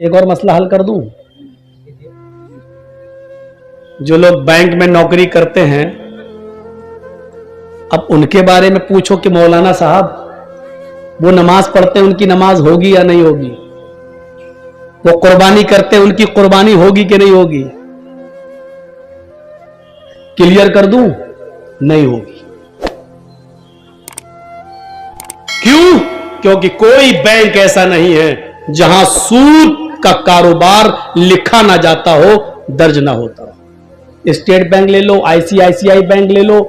एक और मसला हल कर दूं। जो लोग बैंक में नौकरी करते हैं, अब उनके बारे में पूछो कि मौलाना साहब वो नमाज पढ़ते हैं, उनकी नमाज होगी या नहीं होगी? वो कुर्बानी करते हैं, उनकी कुर्बानी होगी कि नहीं होगी? क्लियर कर दूं, नहीं होगी। क्यों? क्योंकि कोई बैंक ऐसा नहीं है जहां सूद का कारोबार लिखा ना जाता हो, दर्ज ना होता हो। स्टेट बैंक ले लो, आईसीआईसीआई बैंक ले लो,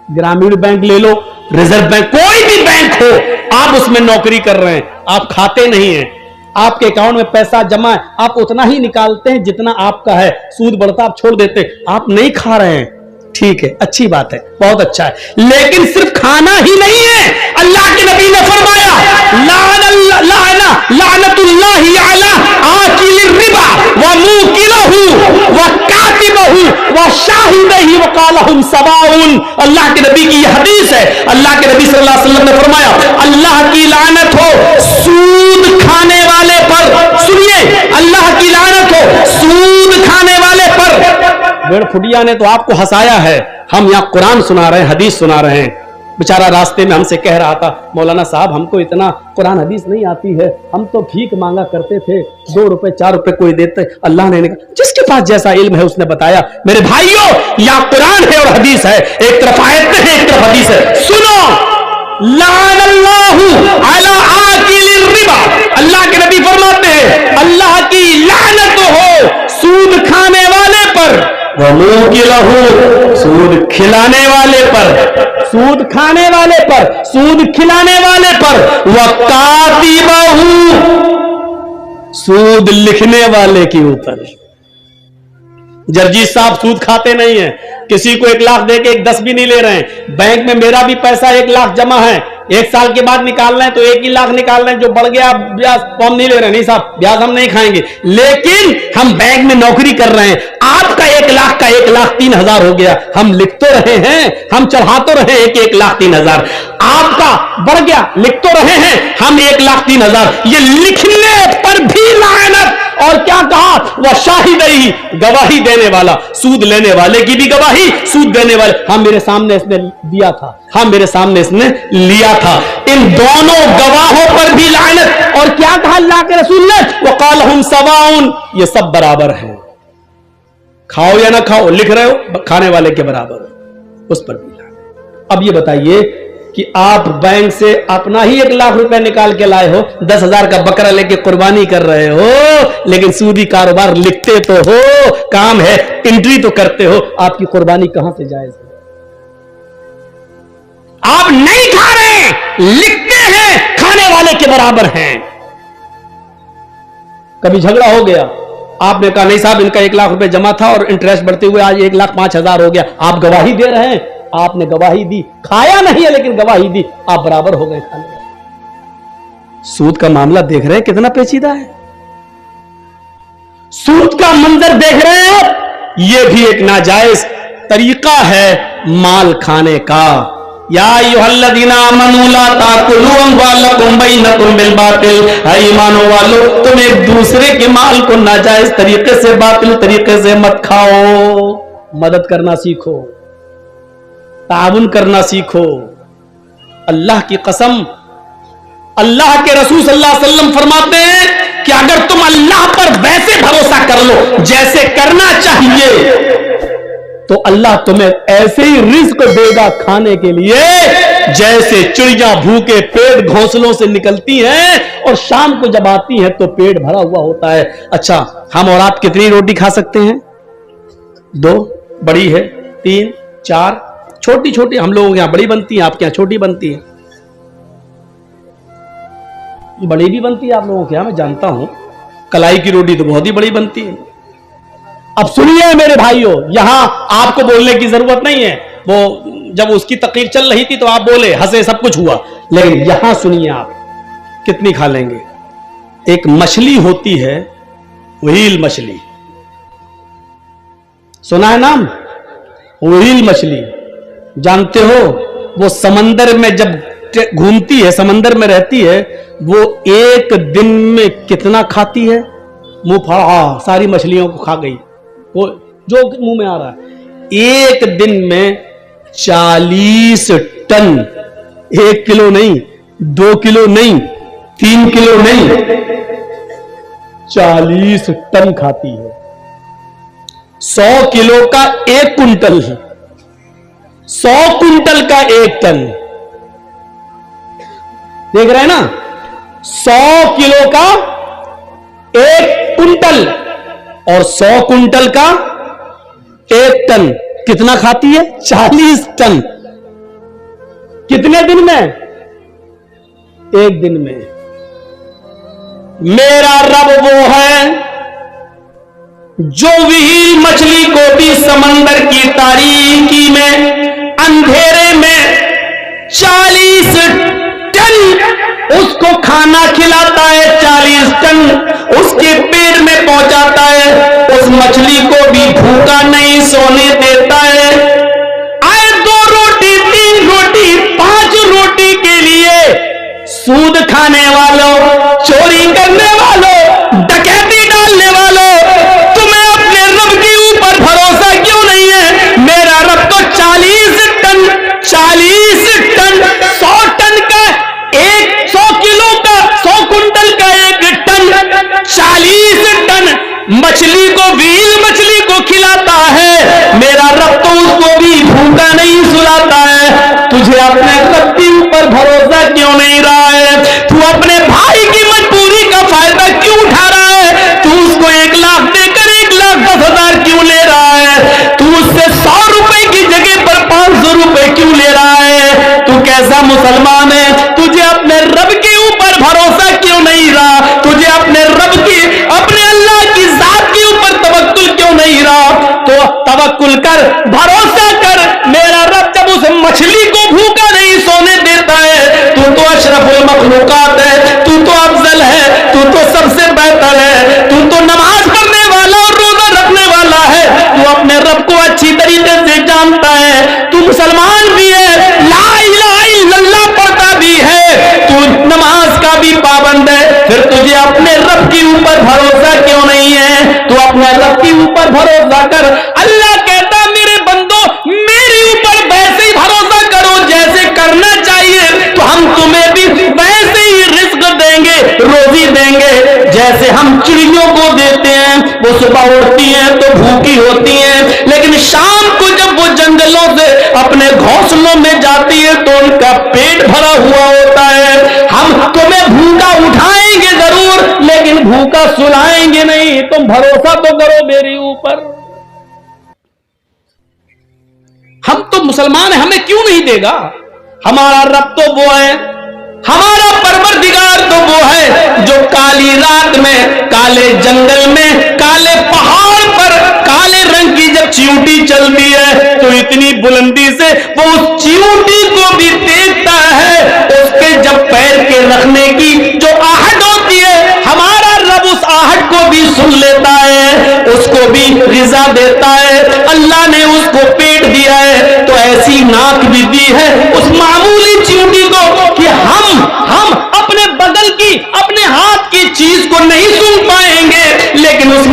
ग्रामीण बैंक ले लो, रिजर्व बैंक, कोई भी बैंक हो, आप उसमें नौकरी कर रहे हैं, आप खाते नहीं हैं, आपके अकाउंट में पैसा जमा है, आप उतना ही निकालते हैं जितना आपका है, सूद बढ़ता आप छोड़ देते, आप नहीं खा रहे हैं, ठीक है, अच्छी बात है, बहुत अच्छा है, लेकिन सिर्फ खाना ही नहीं है। अल्लाह के नबी ने फरमाया लानतुल्लाहि अला आकिलिर रिबा व मुकिलहु व कातिबहु व शाहिदही व क़ालहुम सवाउन। अल्लाह के नबी की यह हदीस है। अल्लाह के नबी सल्लल्लाहु अलैहि वसल्लम ने फरमाया अल्लाह की लानत हो सूद खाने वाले पर। सुनिए, अल्लाह की लानत हो सूद खाने वाले पर। बेड़फुटिया ने तो आपको हंसाया है, हम यहाँ कुरान सुना रहे हैं, हदीस सुना रहे हैं। बेचारा रास्ते में हमसे कह रहा था मौलाना साहब हमको इतना कुरान हदीस नहीं आती है, हम तो भीख मांगा करते थे, 2 रुपए 4 रुपए कोई देते। अल्लाह ने कहा जिसके पास जैसा इल्म है उसने बताया। मेरे भाइयों, यहाँ कुरान है और हदीस है, एक तरफ आयत है एक तरफ हदीस है। सुनो, लानल्लाहु अला आकिलिर रिबा, अल्लाह के नबी फरमाते हैं अल्लाह की लानत हो सूद खाने वाले पर, वमुकिलहु सूद खिलाने वाले पर, सूद खाने वाले पर, सूद खिलाने वाले पर, वकातिबहु सूद लिखने वाले के ऊपर। जर्जी साहब सूद खाते नहीं है, किसी को 1 लाख देके 10 भी नहीं ले रहे हैं। बैंक में मेरा भी पैसा 1 लाख जमा है, 1 साल के बाद निकाल रहे हैं तो 1 ही लाख निकाल रहे हैं, जो बढ़ गया ब्याज तो हम नहीं ले रहे हैं, नहीं साहब ब्याज हम नहीं खाएंगे, लेकिन हम बैंक में नौकरी कर रहे हैं। आपका 1 लाख का 1,03,000 हो गया, हम लिख तो रहे हैं, हम चढ़ा तो रहे हैं 1,03,000, आपका बढ़ गया, लिख तो रहे हैं हम 1,03,000। ये लिखने पर भी लानत। और क्या कहा? वह शाहिदही, गवाही देने वाला, सूद लेने वाले की भी गवाही, सूद देने वाले, हाँ मेरे सामने इसने दिया था, हाँ मेरे सामने इसने लिया था, इन दोनों गवाहों पर भी लानत। और क्या कहा अल्लाह के रसूल ने? वक़ालहुम सवाउन, ये सब बराबर है, खाओ या ना खाओ, लिख रहे हो खाने वाले के बराबर हो, उस पर भी लानत। अब ये बताइए कि आप बैंक से अपना ही 1 लाख रुपए निकाल के लाए हो, 10,000 का बकरा लेके कुर्बानी कर रहे हो, लेकिन सूदी कारोबार लिखते तो हो, काम है, एंट्री तो करते हो, आपकी कुर्बानी कहां से जायज है? आप नहीं खा रहे, लिखते हैं, खाने वाले के बराबर हैं। कभी झगड़ा हो गया, आपने कहा नहीं साहब इनका 1 लाख रुपए जमा था और इंटरेस्ट बढ़ते हुए आज 1,05,000 हो गया, आप गवाही दे रहे हैं, आपने गवाही दी, खाया नहीं है लेकिन गवाही दी, आप बराबर हो गए खाने में। सूद का मामला देख रहे हैं कितना पेचीदा है, सूद का मंजर देख रहे हैं आप, यह भी एक नाजायज तरीका है माल खाने का। या अय्युहल्लज़ीना आमनू ला ताकुलू अम्वालकुम बैनकुम बिल बातिल, है ईमानो वालो तुम एक दूसरे के माल को नाजायज तरीके से, बातिल तरीके से मत खाओ। मदद करना सीखो, ताउन करना सीखो। अल्लाह की कसम, अल्लाह के रसूल सल्लल्लाहु अलैहि वसल्लम फरमाते हैं कि अगर तुम अल्लाह पर वैसे भरोसा कर लो जैसे करना चाहिए, तो अल्लाह तुम्हें ऐसे ही रिज़्क देगा खाने के लिए जैसे चिड़िया भूखे पेट घोंसलों से निकलती हैं और शाम को जब आती हैं तो पेट भरा हुआ होता है। अच्छा, हम और आप कितनी रोटी खा सकते हैं? 2 बड़ी है, 3 4 छोटी छोटी, हम लोगों के यहां बड़ी बनती है, आपके यहां छोटी बनती है, बड़ी भी बनती है आप लोगों के यहां, मैं जानता हूं। कलाई की रोटी तो बहुत ही बड़ी बनती है। अब सुनिए मेरे भाइयों, यहां आपको बोलने की जरूरत नहीं है, वो जब उसकी तकरीर चल रही थी तो आप बोले, हंसे, सब कुछ हुआ, लेकिन यहां सुनिए आप कितनी खा लेंगे। एक मछली होती है, व्हील मछली, सुना है नाम? व्हील मछली जानते हो? वो समंदर में जब घूमती है, समंदर में रहती है, वो एक दिन में कितना खाती है? मुंह फाड़ा सारी मछलियों को खा गई, वो जो मुंह में आ रहा है। एक दिन में 40 टन, 1 किलो नहीं, 2 किलो नहीं, 3 किलो नहीं, 40 टन खाती है। 100 किलो का 1 कुंटल, 100 कुंटल का 1 टन, देख रहे हैं ना? 100 किलो का 1 कुंटल और 100 कुंटल का 1 टन कितना खाती है? 40 टन। कितने दिन में? एक दिन में। मेरा रब वो है जो विहीन मछली को भी समंदर की तारीकी में, अंधेरे में 40 टन उसको खाना खिलाता है, 40 टन उसके पेट में पहुंचाता है, उस मछली को भी भूखा नहीं सोने देता है। आए 2 रोटी, 3 रोटी, 5 रोटी के लिए सूद खाने वालों, चोरी करने वालों, डकैती डालने वालों, तुम्हें अपने रब के ऊपर भरोसा क्यों नहीं है? मेरा रब तो 40 टन, 100 टन का 100 किलो का, 100 कुंटल का 1 टन, 40 टन मछली को, व्हील मछली को खिलाता है। मेरा रब तो उसको भी भूखा नहीं सुलाता है। तुझे अपने रब के ऊपर भरोसा क्यों नहीं रहा है? तू अपने भाई की मजबूरी का फायदा क्यों उठा रहा है? तू उसको 1 लाख देकर 1,10,000 क्यों ले रहा है? तू उससे 100 रुपए की जगह पर 500 रुपए क्यों ले रहा है? तू कैसा मुसलमान है? तुझे अपने रब के ऊपर भरोसा क्यों नहीं रहा? तुझे अपने रब की, अपने अल्लाह की जात के ऊपर तवक्कुल क्यों नहीं रहा? तो तवक्कुल कर, भरोसा कर। मेरा रब जब उस मछली को भूखा नहीं सोने देता है, तू तो अशरफुल मखलूकात है, तू तो अफजल है, तू तो सबसे बेहतर है, तू तो नमाज पढ़ने वाला और रोजा रखने वाला है, तू अपने रब को अच्छी तरीके से जानता है, तू मुसलमान भी है, ला इलाहा इल्लल्लाह पढ़ता भी है, तू नमाज का भी पाबंद है, फिर तुझे अपने रब के ऊपर भरोसा क्यों नहीं है? तू अपने रब के ऊपर भरोसा कर। अल्लाह कहता मेरे बंदो मेरे ऊपर वैसे ही भरोसा करो जैसे करना चाहिए, तो हम तुम्हें भी वैसे ही रिस्क देंगे, रोजी देंगे, जैसे हम चिड़ियों को देते हैं। वो सुबह उठती हैं तो भूखी होती हैं, लेकिन शाम को जब वो जंगलों से अपने घोंसलों में जाती है तो उनका पेट भरा हुआ होता है। हम तुम्हें भूखा उठाएंगे जरूर, लेकिन भूखा सुलाएंगे नहीं। तुम भरोसा तो करो मेरे ऊपर। हम तो मुसलमान हैं, हमें क्यों नहीं देगा? हमारा रब तो वो है, हमारा परवरदिगार तो वो है जो काली रात में, काले जंगल में, काले पहाड़ पर काले रंग की जब चींटी चलती है तो इतनी बुलंदी से वो उस चींटी को भी देखता है। उसके जब पैर के रखने की जो आहट होती है, हमारा रब उस आहट को भी सुन लेता है, उसको भी रिजा देता है। अल्लाह ने उसको पेट दिया है तो ऐसी नाक भी दी है उस मामूली चींटी को कि हम अपने बगल की, अपने हाथ की चीज को नहीं सुन पाएंगे, लेकिन उस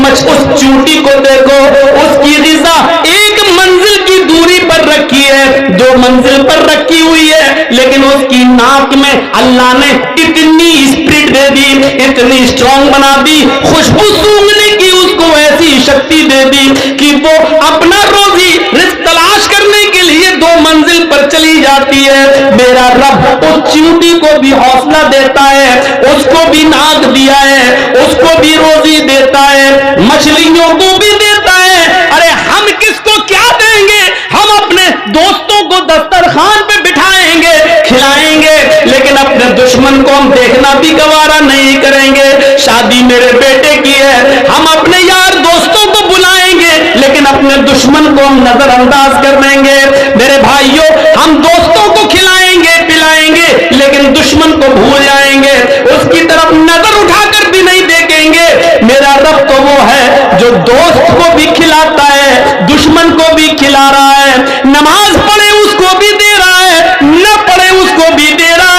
चींटी को देखो, उसकी रिजा 1 मंजिल की दूरी पर रखी है, 2 मंजिल पर रखी हुई है, लेकिन उसकी नाक में अल्लाह ने इतनी स्पिरिट दे दी, इतनी स्ट्रॉन्ग बना दी, खुशबू सूंघने की उसको ऐसी शक्ति दे दी कि वो अपना रोजी रिस्क तलाश करने के लिए 2 मंजिल पर चली जाती है। मेरा रब उस चींटी को भी हौसला देता है, उसको भी नाक दिया है, उसको भी रोजी देता है, मछलियों को भी देता है। अरे हम किसको क्या देंगे? हम अपने दोस्तों को दस्तरखान पे बिठाएंगे, खिलाएंगे, लेकिन अपने दुश्मन को हम देखना भी गवारा नहीं करेंगे। शादी मेरे बेटे की है, हम अपने यार दोस्तों को बुलाएंगे, लेकिन अपने दुश्मन को हम नजरअंदाज कर देंगे। मेरे भाइयों, हम दोस्तों को खिलाएंगे, पिलाएंगे, लेकिन दुश्मन को भूल जाएंगे, उसकी तरफ नजर उठाकर भी नहीं देखेंगे। मेरा रब तो वो है जो दोस्त को भी खिलाता है, दुश्मन को भी खिला रहा है, नमाज पढ़े उसको भी दे रहा है, न पढ़े उसको भी दे रहा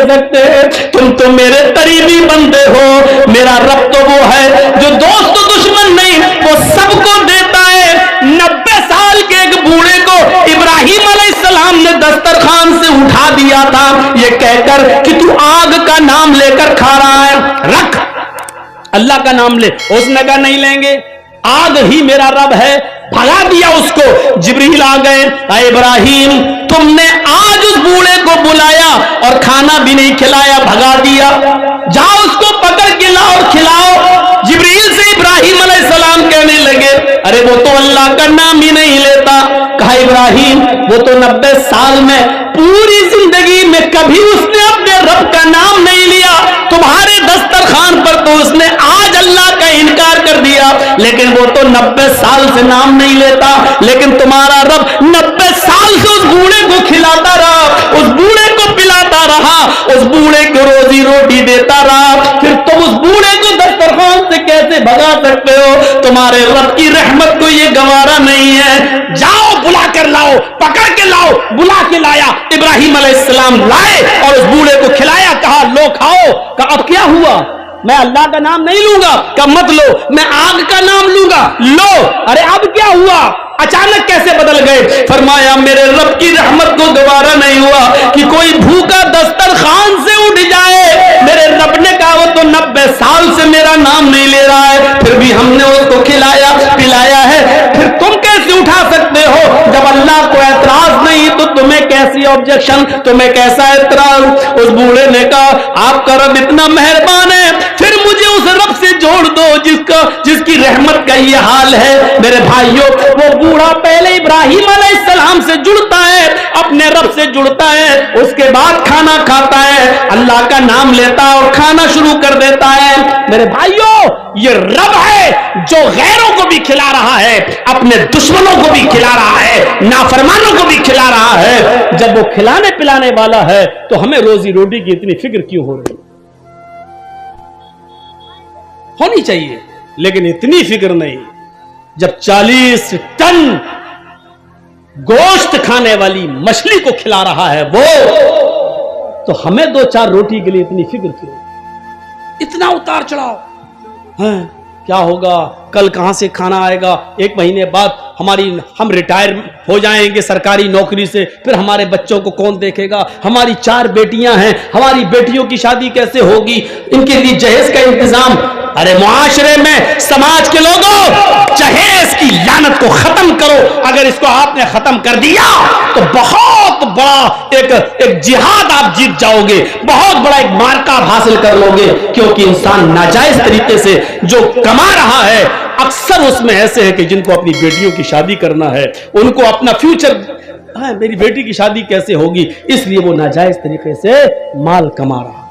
सकते, तुम तो मेरे करीबी बंदे हो। मेरा रब तो वो है जो दोस्त दुश्मन नहीं, वो सबको देता है। 90 साल के एक बूढ़े को इब्राहिम अलैहिस्सलाम ने दस्तरखान से उठा दिया था, ये कहकर कि तू आग का नाम लेकर खा रहा है, रख अल्लाह का नाम ले। उसने कहा नहीं लेंगे, आग ही मेरा रब है। भगा दिया उसको। जिब्रील आ गए, इब्राहिम तुमने आज उस बूढ़े को बुलाया और खाना भी नहीं खिलाया, भगा दिया, जाओ उसको पकड़ के लाओ और खिलाओ। जिब्रील से इब्राहिम अलैहिस्सलाम कहने लगे, अरे वो तो अल्लाह का नाम ही नहीं लेता। कहा इब्राहिम वो तो 90 साल में पूरी जिंदगी में कभी उसने अपने रब का नाम नहीं लिया, तुम्हारे दस्तरखान पर तो उसने आज अल्लाह का इनकार कर दिया, लेकिन वो तो 90 साल से नाम नहीं लेता। लेकिन तुम्हारा रब 90 साल से उस बूढ़े को खिलाता रहा, उस बूढ़े को पिलाता रहा, उस बूढ़े को रोजी रोटी देता रहा, फिर तुम उस बूढ़े को दस्तरखान से कैसे भगा सकते हो? तुम्हारे रब की रहमत को ये गवारा नहीं है। जाओ बुला कर लाओ, पकड़ के लाओ। बुला के लाया, इब्राहिम अलैहिस्सलाम लाए और उस बूढ़े को खिलाया। कहा लो खाओ। कहा अब क्या हुआ? मैं अल्लाह का नाम नहीं लूंगा। कहा मत लो, मैं आग का नाम लूंगा। लो। अरे अब क्या हुआ? अचानक कैसे बदल गए? फरमाया मेरे रब की रहमत को गवारा नहीं हुआ कि कोई भूखा दस्तरखान से उठ जाए। मेरे रब ने कहा वो तो 90 साल से मेरा नाम नहीं ले रहा है, फिर भी हमने उसको खिलाया पिलाया है, फिर तुम कैसे उठा सकते हो? जब अल्लाह को एतराज नहीं तो तुम्हें कैसी ऑब्जेक्शन, तुम्हें कैसा एतराज? उस बूढ़े ने कहा आपका रब इतना मेहरबान है, फिर मुझे उस रब से जोड़ दो जिसकी रहमत का ये हाल है। मेरे भाइयों, वो बूढ़ा पहले इब्राहिम अलैहिस्सलाम से जुड़ता है, अपने रब से जुड़ता है, उसके बाद खाना खाता है, अल्लाह का नाम लेता है और खाना शुरू कर देता है। मेरे भाइयों, ये रब है जो गैरों को भी खिला रहा है, अपने दुश्मनों को भी खिला रहा है, नाफरमानों को भी खिला रहा है। जब वो खिलाने पिलाने वाला है तो हमें रोजी रोटी की इतनी फिक्र क्यों हो रही? होनी चाहिए, लेकिन इतनी फिक्र नहीं। जब 40 टन गोश्त खाने वाली मछली को खिला रहा है वो, तो हमें 2-4 रोटी के लिए इतनी फिक्र क्यों? इतना उतार चढ़ाव है? क्या होगा? कल कहां से खाना आएगा? 1 महीने बाद हम रिटायर हो जाएंगे सरकारी नौकरी से, फिर हमारे बच्चों को कौन देखेगा? हमारी 4 बेटियां हैं, हमारी बेटियों की शादी कैसे होगी? इनके लिए जहेज का इंतजाम। अरे मुआशरे में समाज के लोगों, जहेज की लानत को खत्म करो। अगर इसको आपने खत्म कर दिया तो बहुत बड़ा एक जिहाद आप जीत जाओगे, बहुत बड़ा एक मार्का आप हासिल कर लोगे। क्योंकि इंसान नाजायज तरीके से जो कमा रहा है, अक्सर उसमें ऐसे है कि जिनको अपनी बेटियों की शादी करना है, उनको अपना फ्यूचर, मेरी बेटी की शादी कैसे होगी, इसलिए वो नाजायज तरीके से माल कमा रहा है।